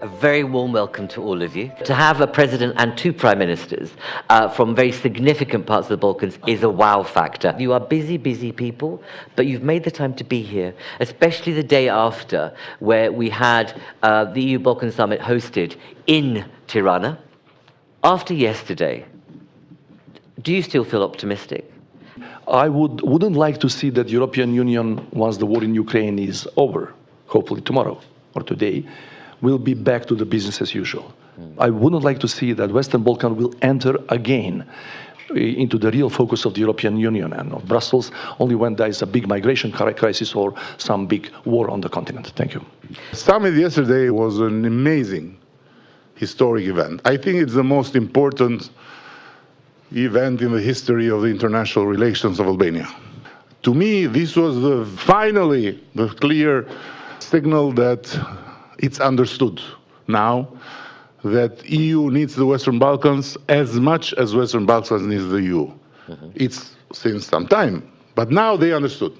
A very warm welcome to all of you. To have a president and two prime ministers from very significant parts of the Balkans is a wow factor. You are busy people, but you've made the time to be here, especially the day after, where we had the EU Balkans Summit hosted in Tirana. After yesterday, do you still feel optimistic? I wouldn't like to see that the European Union, once the war in Ukraine is over, hopefully tomorrow or today, will be back to the business as usual. I wouldn't like to see that Western Balkans will enter again into the real focus of the European Union and of Brussels only when there is a big migration crisis or some big war on the continent. Thank you. The summit yesterday was an amazing historic event. I think it's the most important event in the history of the international relations of Albania. To me, this was finally the clear signal that it's understood now that EU needs the Western Balkans as much as Western Balkans needs the EU. It's since some time, but now they understood.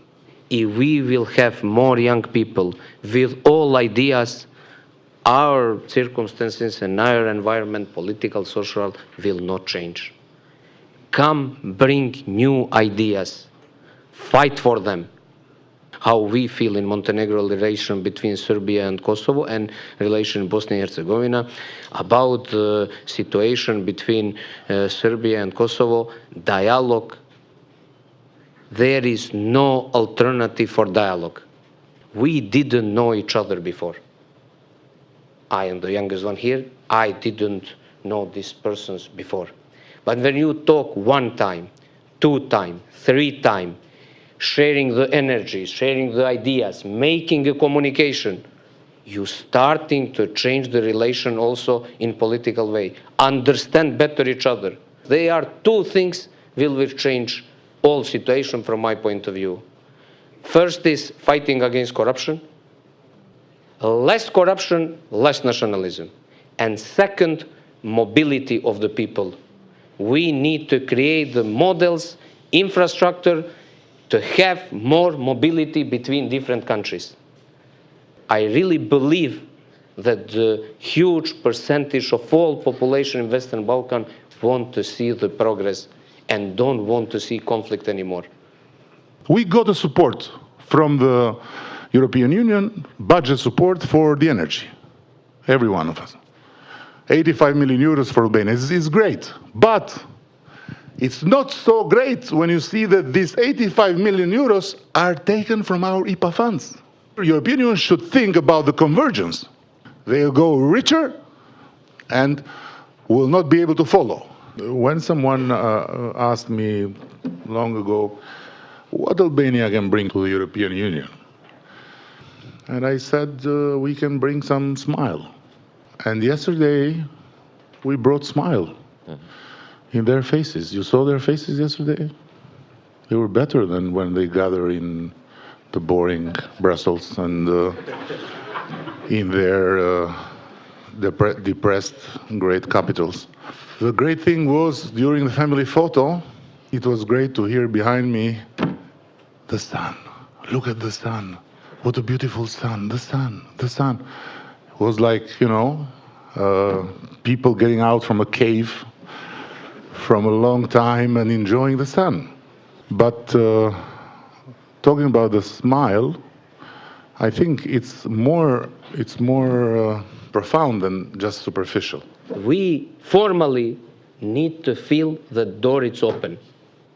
If we will have more young people with all ideas, our circumstances and our environment, political, social, will not change. Come, bring new ideas, fight for them. How we feel in Montenegro relation between Serbia and Kosovo and relation Bosnia and Herzegovina, about the situation between Serbia and Kosovo, dialogue. There is no alternative for dialogue. We didn't know each other before. I am the youngest one here. I didn't know these persons before. But when you talk one time, two time, three time, sharing the energy, sharing the ideas, making a communication, you starting to change the relation also in political way. Understand better each other. There are two things will change all situation from my point of view. First is fighting against corruption. Less corruption, less nationalism. And second, mobility of the people. We need to create the models, infrastructure, to have more mobility between different countries. I really believe that the huge percentage of all population in Western Balkans want to see the progress and don't want to see conflict anymore. We got the support from the European Union, budget support for the energy, every one of us. 85 million euros for Albania is great, but it's not so great when you see that these 85 million euros are taken from our IPA funds. The European Union should think about the convergence. They'll go richer and will not be able to follow. When someone asked me long ago what Albania can bring to the European Union, and I said we can bring some smile. And yesterday we brought smile. In their faces. You saw their faces yesterday? They were better than when they gather in the boring Brussels and in their depressed great capitals. The great thing was, during the family photo, it was great to hear behind me the sun. Look at the sun. What a beautiful sun. The sun, the sun. It was like, you know, people getting out from a cave from a long time and enjoying the sun. But talking about the smile, I think it's more profound than just superficial. We formally need to feel the door is open.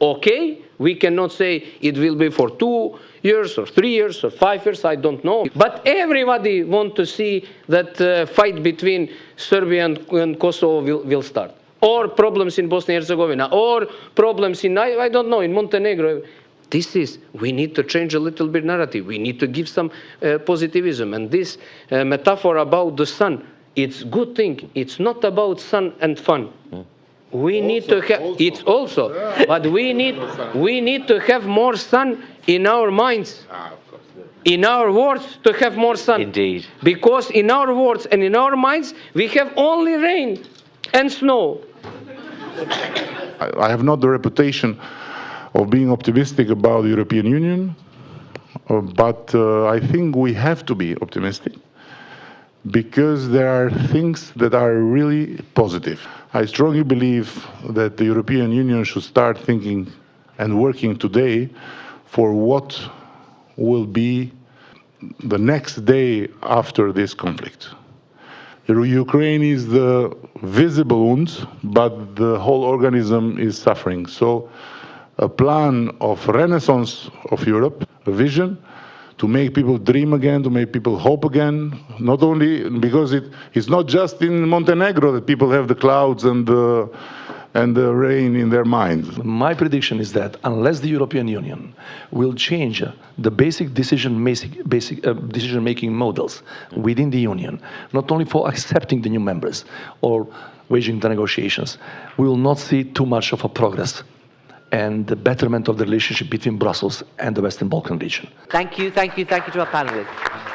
Okay, we cannot say it will be for 2 years or 3 years or 5 years, I don't know. But everybody wants to see that fight between Serbia and Kosovo will start. Or problems in Bosnia and Herzegovina, or problems in, I don't know, in Montenegro. We need to change a little bit narrative. We need to give some positivism. And this metaphor about the sun, it's good thing. It's not about sun and fun. We need to have, it's also, but we need to have more sun in our minds. In our words, to have more sun. Indeed. Because in our words and in our minds, we have only rain and snow. I have not the reputation of being optimistic about the European Union, but I think we have to be optimistic because there are things that are really positive. I strongly believe that the European Union should start thinking and working today for what will be the next day after this conflict. Ukraine is the visible wound, but the whole organism is suffering. So a plan of renaissance of Europe, a vision to make people dream again, to make people hope again, not only because it's not just in Montenegro that people have the clouds and the rain in their minds. My prediction is that unless the European Union will change the basic decision-making models within the Union, not only for accepting the new members or waging the negotiations, we will not see too much of a progress and the betterment of the relationship between Brussels and the Western Balkan region. Thank you to our panelists.